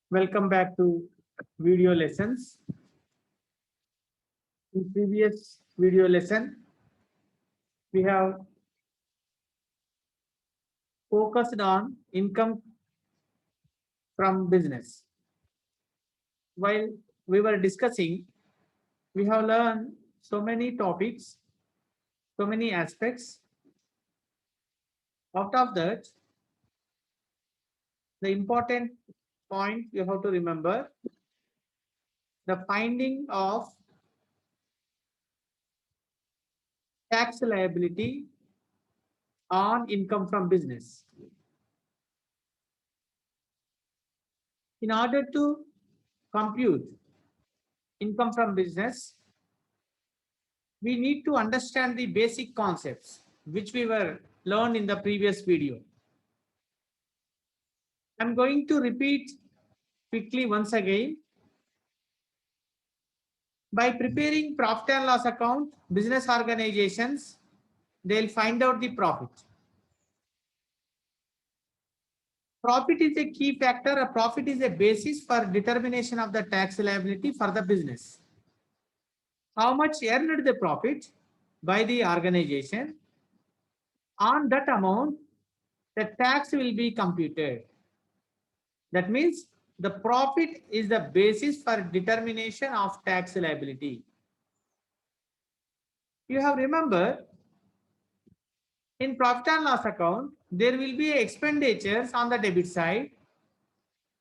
Welcome back to video lessons. In previous video lesson, we have focused on income from business. While we were discussing, we have learned so many topics, so many aspects. Out of that, the important point you have to remember the finding of tax liability on income from business. In order to compute income from business, we need to understand the basic concepts which we were learned in the previous video. I'm going to repeat quickly once again. By preparing profit and loss account, business organizations, they'll find out the profit. Profit is a key factor. A profit is a basis for determination of the tax liability for the business. How much earned the profit by the organization? On that amount, the tax will be computed. That means the profit is the basis for determination of tax liability. You have remembered in profit and loss account, there will be expenditures on the debit side.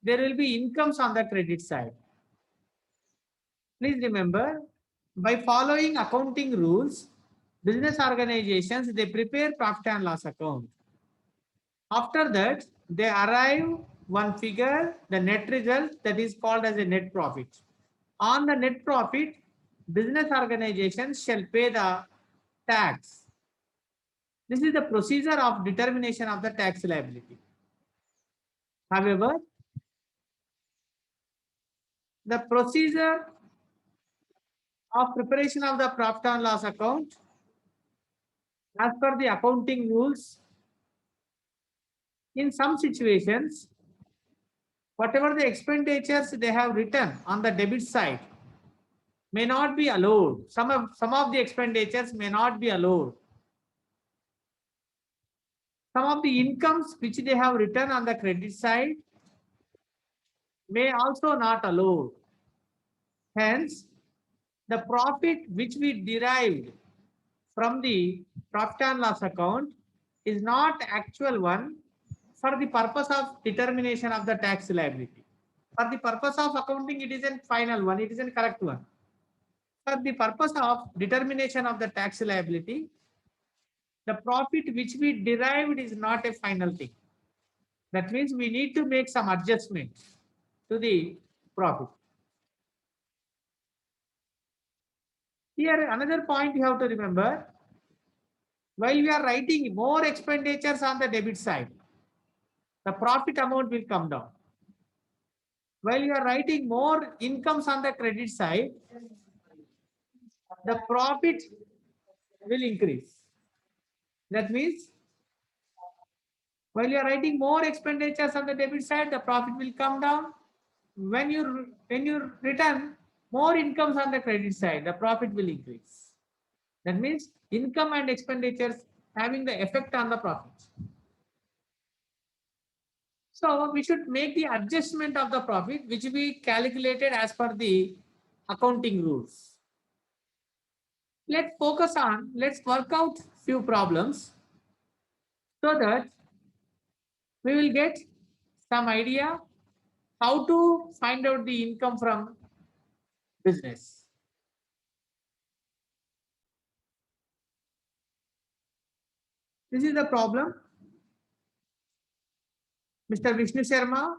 There will be incomes on the credit side. Please remember, by following accounting rules, business organizations, they prepare profit and loss account. After that, they arrive one figure, the net result, that is called as a net profit. On the net profit, business organizations shall pay the tax. This is the procedure of determination of the tax liability. However, the procedure of preparation of the profit and loss account, as per the accounting rules, in some situations, whatever the expenditures they have written on the debit side may not be allowed. Some of the expenditures may not be allowed. Some of the incomes which they have written on the credit side may also not allowed. Hence, the profit which we derived from the profit and loss account is not actual one for the purpose of determination of the tax liability. For the purpose of accounting, it is a final one, it is a correct one. For the purpose of determination of the tax liability, the profit which we derived is not a final thing. That means we need to make some adjustment to the profit. Here, another point you have to remember, while we are writing more expenditures on the debit side, the profit amount will come down. While you are writing more incomes on the credit side, the profit will increase. That means while you are writing more expenditures on the debit side, the profit will come down. When you return more incomes on the credit side, the profit will increase. That means income and expenditures having the effect on the profit. So we should make the adjustment of the profit which we calculated as per the accounting rules. Let's work out few problems so that we will get some idea how to find out the income from business. This is the problem. Mr. Vishnu Sharma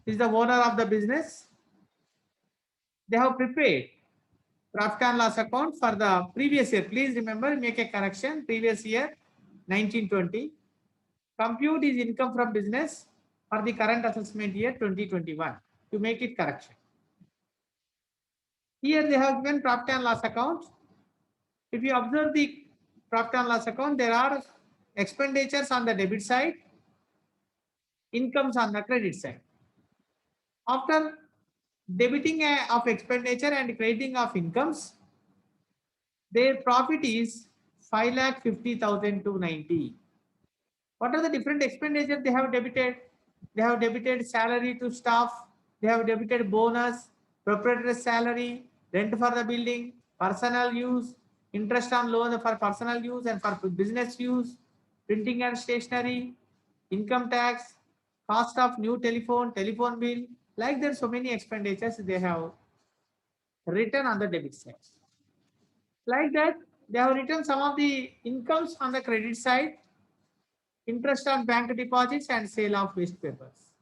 is the owner of the business. They have prepared profit and loss account for the previous year. Please remember, make a correction. Previous year, 1920. Compute is income from business for the current assessment year 2021 to make it correction. Here they have given profit and loss account. If you observe the profit and loss account, there are expenditures on the debit side, incomes on the credit side. After debiting of expenditure and crediting of incomes, their profit is 5,50,290. What are the different expenditure they have debited? They have debited salary to staff. They have debited bonus, proprietor's salary, rent for the building, personal use, interest on loan for personal use and for business use, printing and stationery, income tax, cost of new telephone, telephone bill. Like there, so many expenditures they have written on the debit side. Like that, they have written some of the incomes on the credit side, interest on bank deposits and sale of waste papers.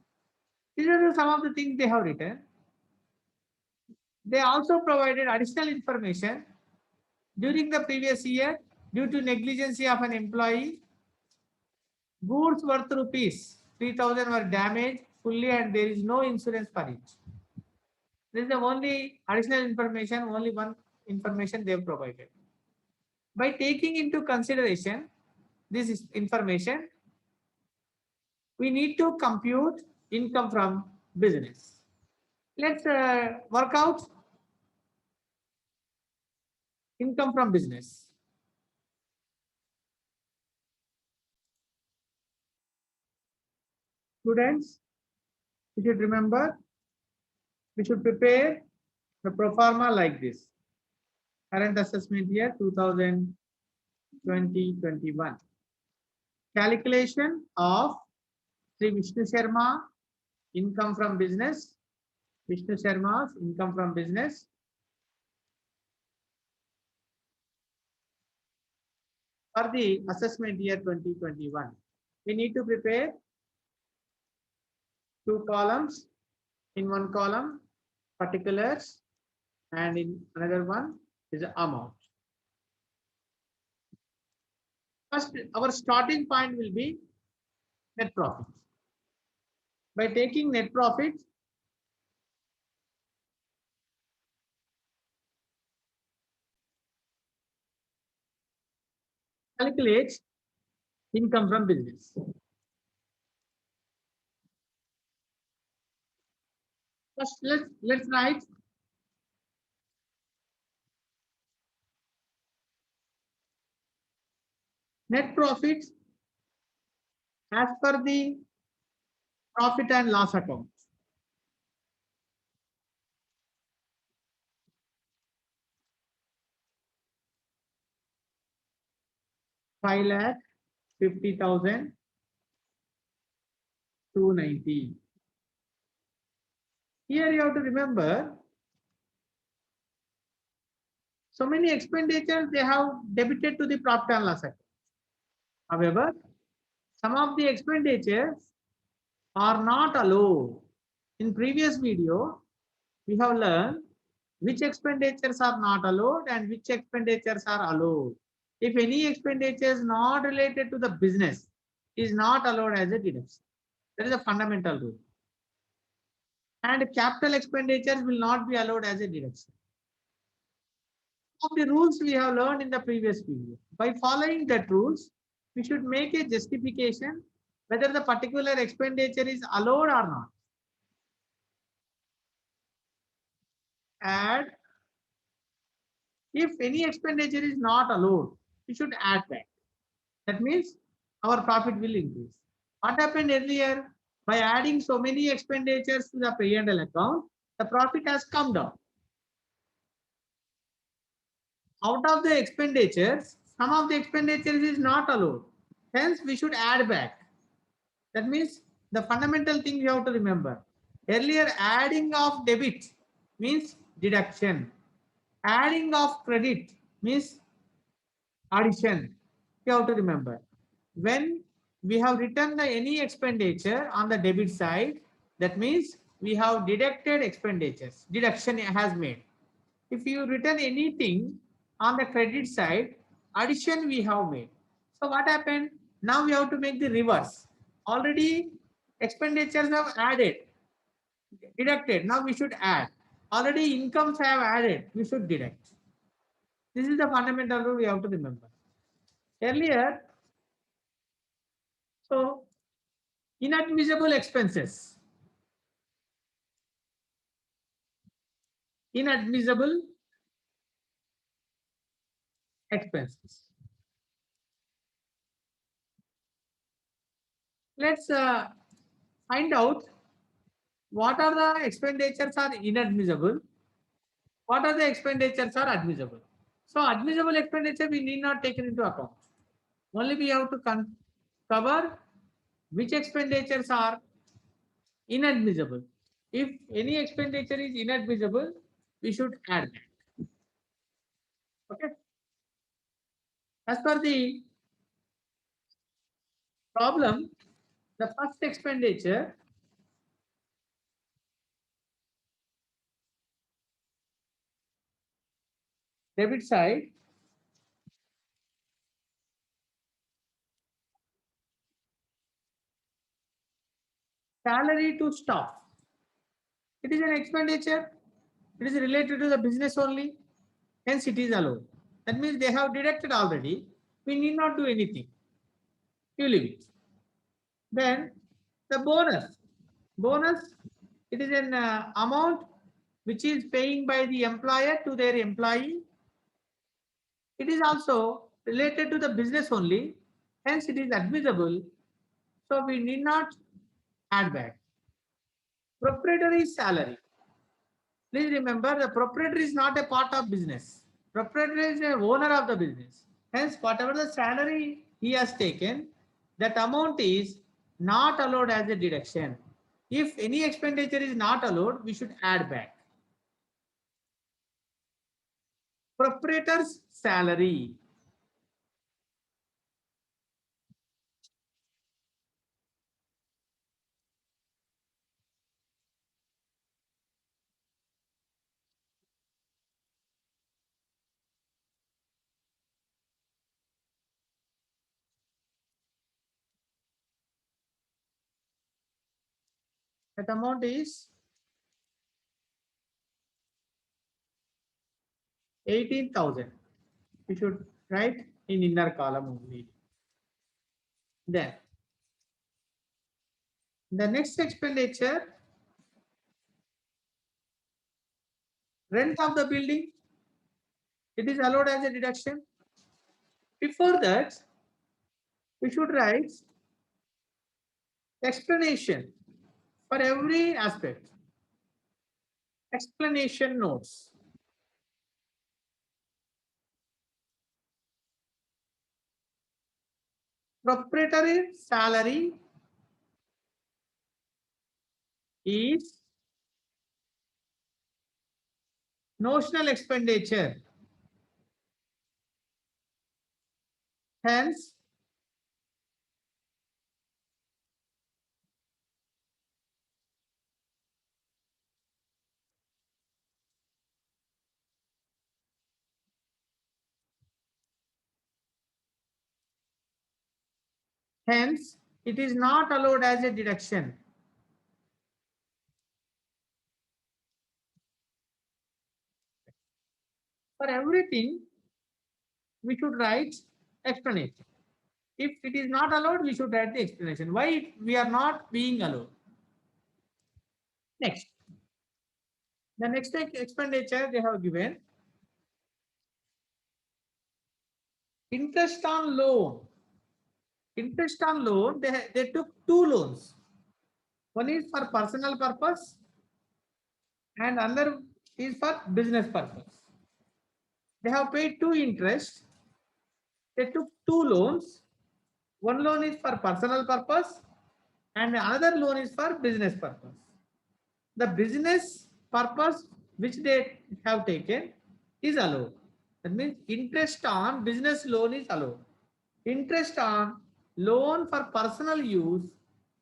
These are some of the things they have written. They also provided additional information during the previous year due to negligence of an employee. Goods worth rupees 3,000 were damaged fully and there is no insurance for it. This is the only additional information, only one information they have provided. By taking into consideration this information, we need to compute income from business. Let's work out income from business. Students, you should remember, we should prepare the pro forma like this. Current assessment year 2020-21. Calculation of Sri Vishnu Sharma income from business. Vishnu Sharma's income from business. For the assessment year 2021, we need to prepare two columns. In one column, particulars, and in another one is the amount. First, our starting point will be net profit. By taking net profit, calculate income from business. First, let's write net profit as per the profit and loss account. 5,50,290. Here you have to remember, so many expenditures they have debited to the profit and loss account. However, some of the expenditures are not allowed. In previous video, we have learned which expenditures are not allowed and which expenditures are allowed. If any expenditure is not related to the business, is not allowed as a deduction. That is a fundamental rule. And capital expenditures will not be allowed as a deduction. Of the rules we have learned in the previous video. By following that rules, we should make a justification whether the particular expenditure is allowed or not. Add. If any expenditure is not allowed, we should add back. That means our profit will increase. What happened earlier? By adding so many expenditures to the P&L account, the profit has come down. Out of the expenditures, some of the expenditures is not allowed. Hence, we should add back. That means the fundamental thing you have to remember. Earlier, adding of debit means deduction. Adding of credit means addition. You have to remember. When we have written the any expenditure on the debit side, that means we have deducted expenditures. Deduction has made. If you written anything on the credit side, addition we have made. So what happened? Now we have to make the reverse. Already expenditures have added, deducted. Now we should add. Already incomes have added. We should deduct. This is the fundamental rule we have to remember. Earlier, so inadmissible expenses. inadmissible expenses. Let's find out what are the expenditures are inadmissible, what are the expenditures are admissible. So admissible expenditure we need not take it into account. Only we have to cover which expenditures are inadmissible. If any expenditure is inadmissible, we should add that. Okay. As per the problem, the first expenditure debit side, salary to staff. It is an expenditure. It is related to the business only. Hence, it is allowed. That means they have deducted already. We need not do anything. You leave it. Then the bonus. Bonus, it is an amount which is paying by the employer to their employee. It is also related to the business only. Hence, it is admissible. So we need not add back. Proprietary salary. Please remember the proprietor is not a part of business. Proprietor is a owner of the business. Hence, whatever the salary he has taken, that amount is not allowed as a deduction. If any expenditure is not allowed, we should add back. Proprietor's salary. That amount is 18,000. We should write in inner column only. Then the next expenditure, rent of the building, it is allowed as a deduction. Before that, we should write explanation for every aspect. Explanation notes. Proprietary salary is notional expenditure. Hence, hence, it is not allowed as a deduction. For everything, we should write explanation. If it is not allowed, we should write the explanation. Why we are not being allowed? Next, the next expenditure they have given interest on loan. Interest on loan, they took two loans. One is for personal purpose and another is for business purpose. They have paid two interest. They took two loans. One loan is for personal purpose and another loan is for business purpose. The business purpose which they have taken is allowed. That means interest on business loan is allowed. Interest on loan for personal use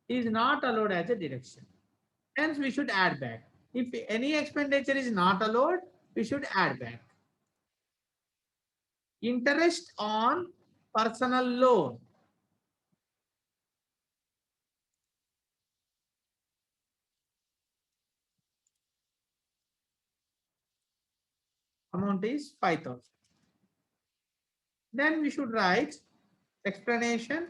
is not allowed as a deduction. Hence, we should add back. If any expenditure is not allowed, we should add back. Interest on personal loan. Amount is 5,000. Then we should write explanation.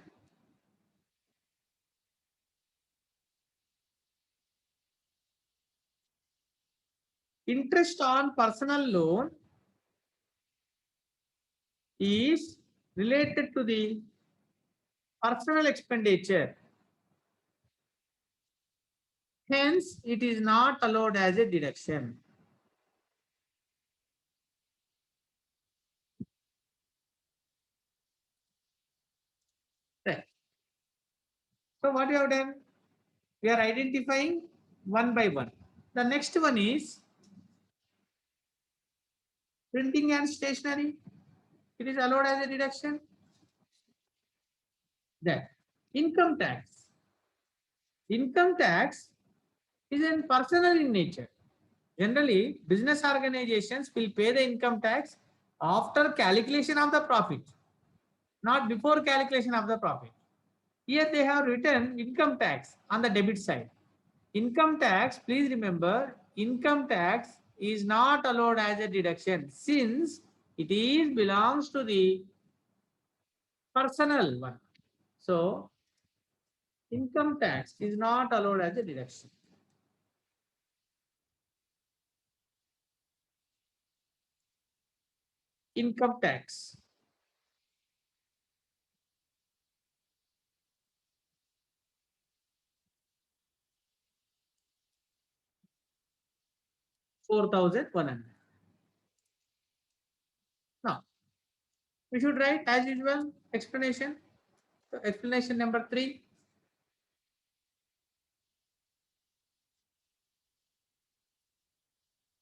interest on personal loan is related to the personal expenditure. Hence, it is not allowed as a deduction. Right. So what you have done? We are identifying one by one. The next one is printing and stationery. It is allowed as a deduction. That income tax. Income tax is in personal in nature. Generally, business organizations will pay the income tax after calculation of the profit, not before calculation of the profit. Here they have written income tax on the debit side. Income tax, please remember, income tax is not allowed as a deduction since it is belongs to the personal one. So, income tax is not allowed as a deduction. Income tax. $4,100. Now, we should write as usual explanation. So explanation number 3.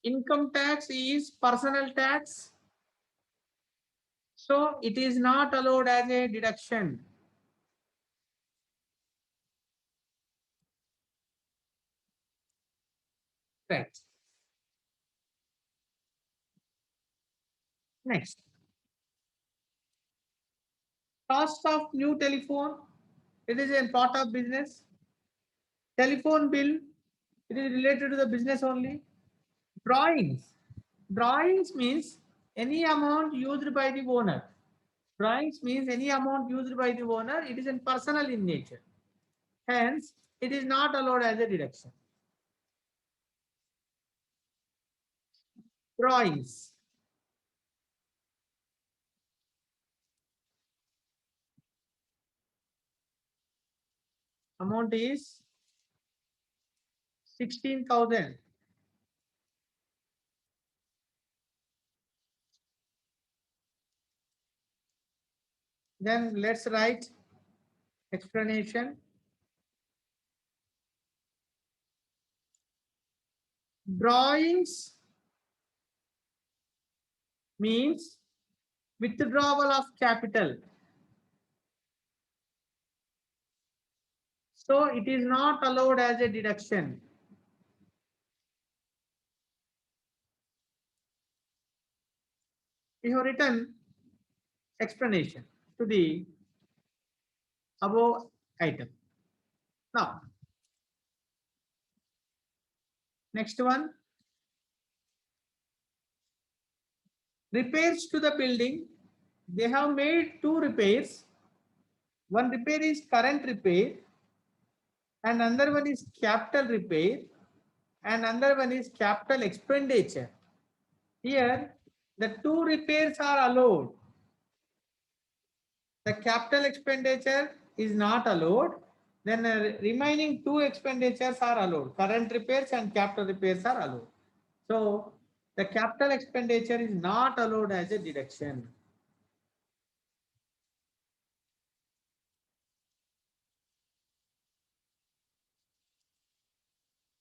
Income tax is personal tax. So it is not allowed as a deduction. Right. Next. Cost of new telephone. It is a part of business. Telephone bill. It is related to the business only. Drawings. Drawings means any amount used by the owner. Drawings means any amount used by the owner. It is in personal in nature. Hence, it is not allowed as a deduction. Drawings. Amount is 16,000. Then let's write explanation. Drawings means withdrawal of capital. So it is not allowed as a deduction. We have written explanation to the above item. Now, next one, repairs to the building. They have made 2 repairs. One repair is current repair and another one is capital repair and another one is capital expenditure. Here, the 2 repairs are allowed. The capital expenditure is not allowed. Then remaining 2 expenditures are allowed. Current repairs and capital repairs are allowed. So the capital expenditure is not allowed as a deduction.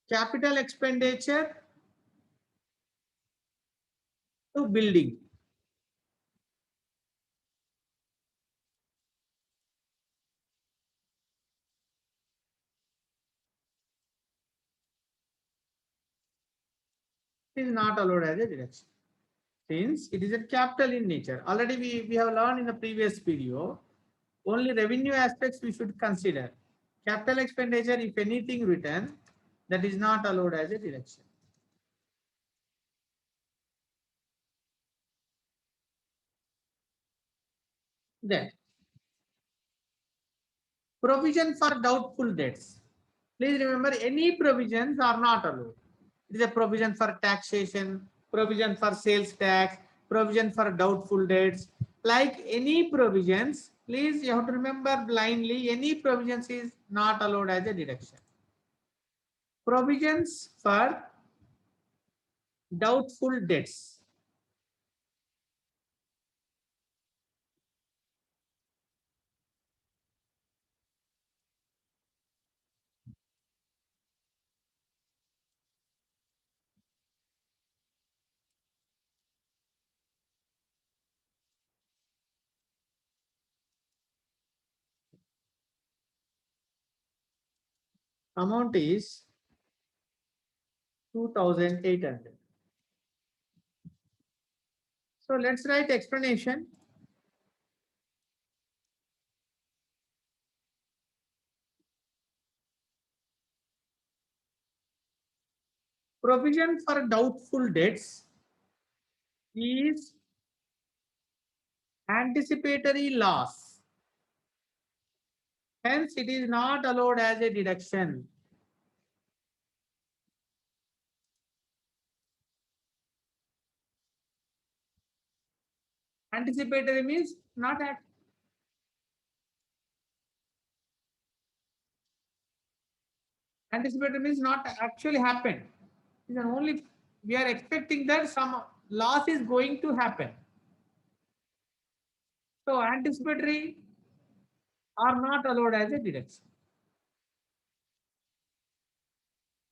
Capital expenditure to building. Is not allowed as a deduction. Since it is a capital in nature. Already we have learned in the previous video, only revenue aspects we should consider. Capital expenditure, if anything written, that is not allowed as a deduction. Then, provision for doubtful debts. Please remember, any provisions are not allowed. It is a provision for taxation, provision for sales tax, provision for doubtful debts. Like any provisions, please you have to remember blindly, any provisions is not allowed as a deduction. Provisions for doubtful debts. Amount is 2,800. So let's write explanation. Provision for doubtful debts is anticipatory loss. Hence, it is not allowed as a deduction. Anticipatory means not act. Anticipatory means not actually happened. It is only we are expecting that some loss is going to happen. So anticipatory are not allowed as a deduction.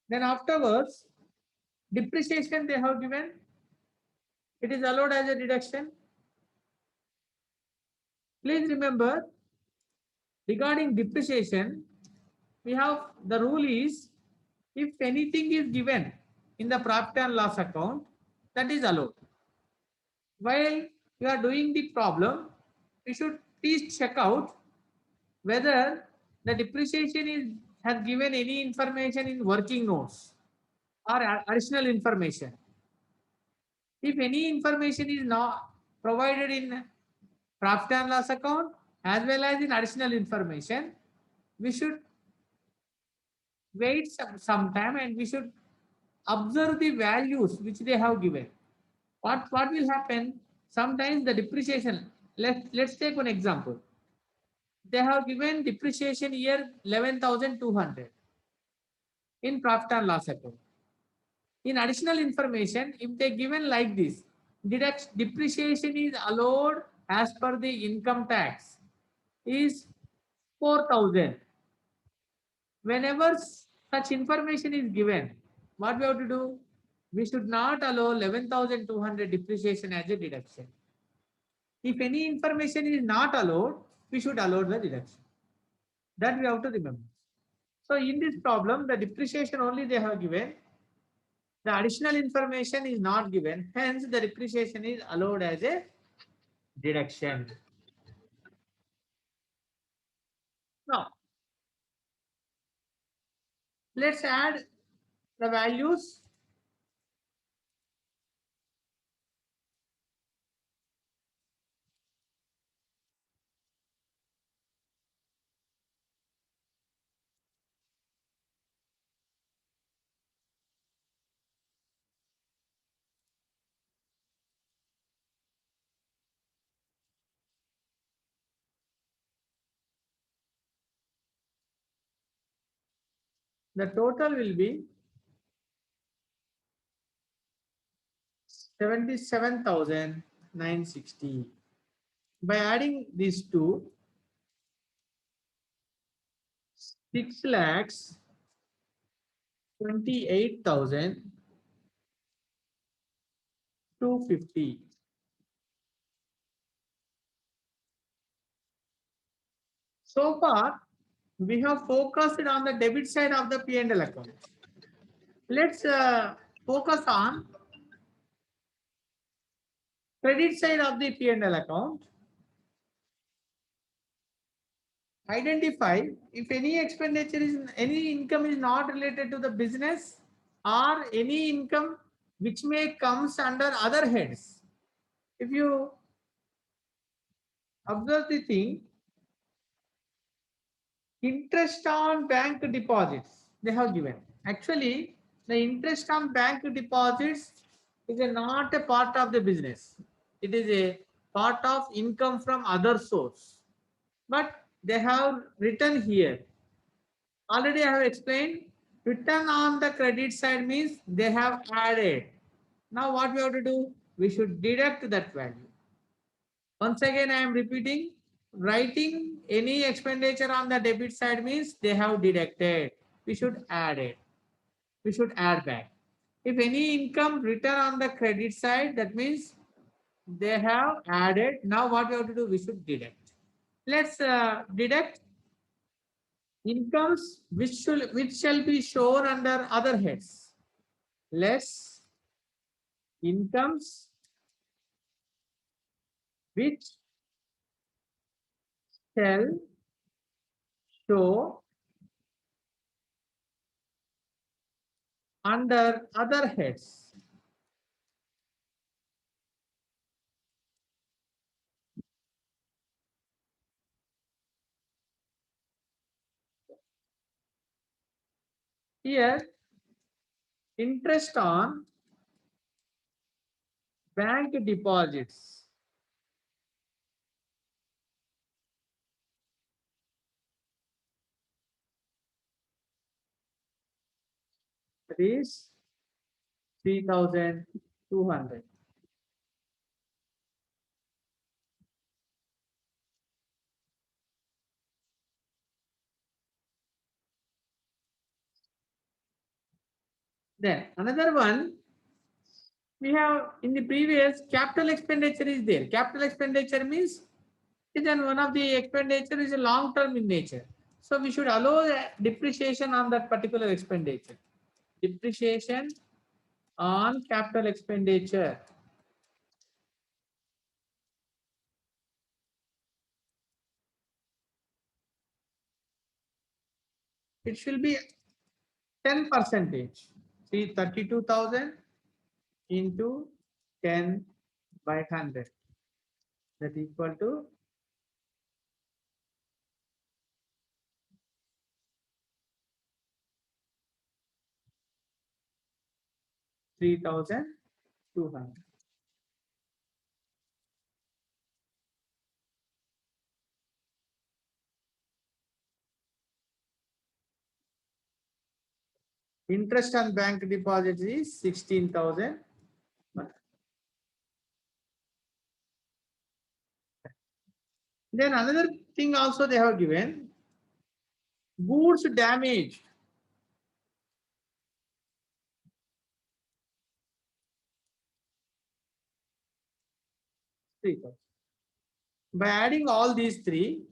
Then afterwards, depreciation they have given. It is allowed as a deduction. Please remember, regarding depreciation, we have the rule is if anything is given in the profit and loss account, that is allowed. While you are doing the problem, you should please check out whether the depreciation is has given any information in working notes or additional information. If any information is not provided in profit and loss account as well as in additional information, we should wait some time and we should observe the values which they have given. What will happen? Sometimes the depreciation. Let's take one example. They have given depreciation year 11,200 in profit and loss account. In additional information, if they given like this, depreciation is allowed as per the income tax is 4,000. Whenever such information is given, what we have to do? We should not allow 11,200 depreciation as a deduction. If any information is not allowed, we should allow the deduction. That we have to remember. So in this problem, the depreciation only they have given. The additional information is not given. Hence, the depreciation is allowed as a deduction. Now, let's add the values. The total will be 77,960. By adding these two, 6 lakhs 28,250. So far, we have focused on the debit side of the P&L account. Let's focus on credit side of the P&L account. Identify if any expenditure is any income is not related to the business or any income which may comes under other heads. If you observe the thing, interest on bank deposits they have given. Actually, The interest on bank deposits is not a part of the business. It is a part of income from other source. But they have written here. Already I have explained. Written on the credit side means they have added. Now what we have to do? We should deduct that value. Once again, I am repeating. Writing any expenditure on the debit side means they have deducted. We should add it. We should add back. If any income written on the credit side, that means they have added. Now what we have to do? We should deduct. Let's deduct incomes which shall be shown under other heads. Less incomes which shall show under other heads. Here, interest on bank deposits that is 3,200. Then another one we have in the previous capital expenditure is there. Capital expenditure means then one of the expenditure is a long term in nature. So we should allow depreciation on that particular expenditure. Depreciation on capital expenditure. It should be 10 percentage. See 32,000 into 10 by 100. That equal to 3,200. Interest on bank deposits is 16,000. Then another thing also they have given goods damage. By adding all these three,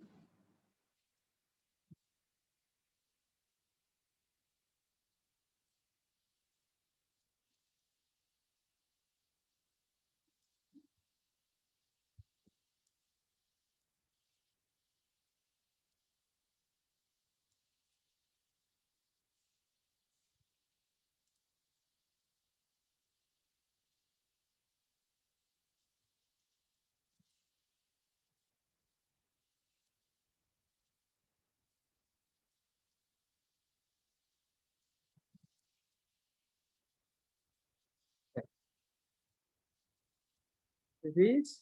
this is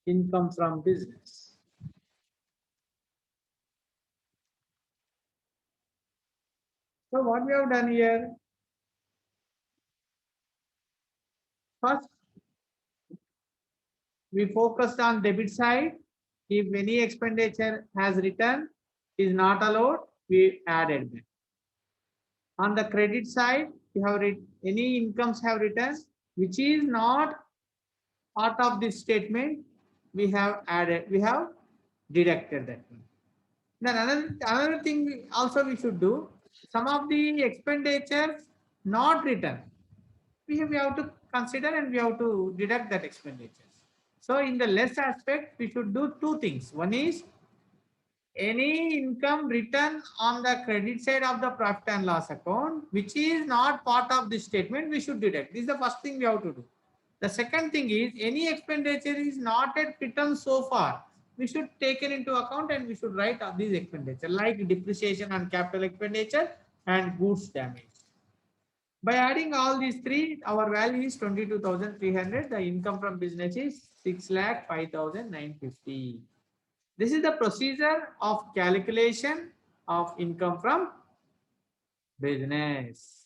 income from business. So what we have done here, first we focused on debit side. If any expenditure has returned is not allowed, we added them. On the credit side, you have any incomes have returned which is not part of this statement, we have added, we have deducted that one. Then another thing also we should do, some of the expenditures not returned, we have to consider and we have to deduct that expenditures. So in the less aspect, we should do two things. One is any income written on the credit side of the profit and loss account, which is not part of this statement, we should deduct. This is the first thing we have to do. The second thing is any expenditure is not yet written so far, we should take it into account and we should write up these expenditure like depreciation on capital expenditure and goods damage. By adding all these three, our value is 22,300. The income from business is 6,05,950. This is the procedure of calculation of income from business.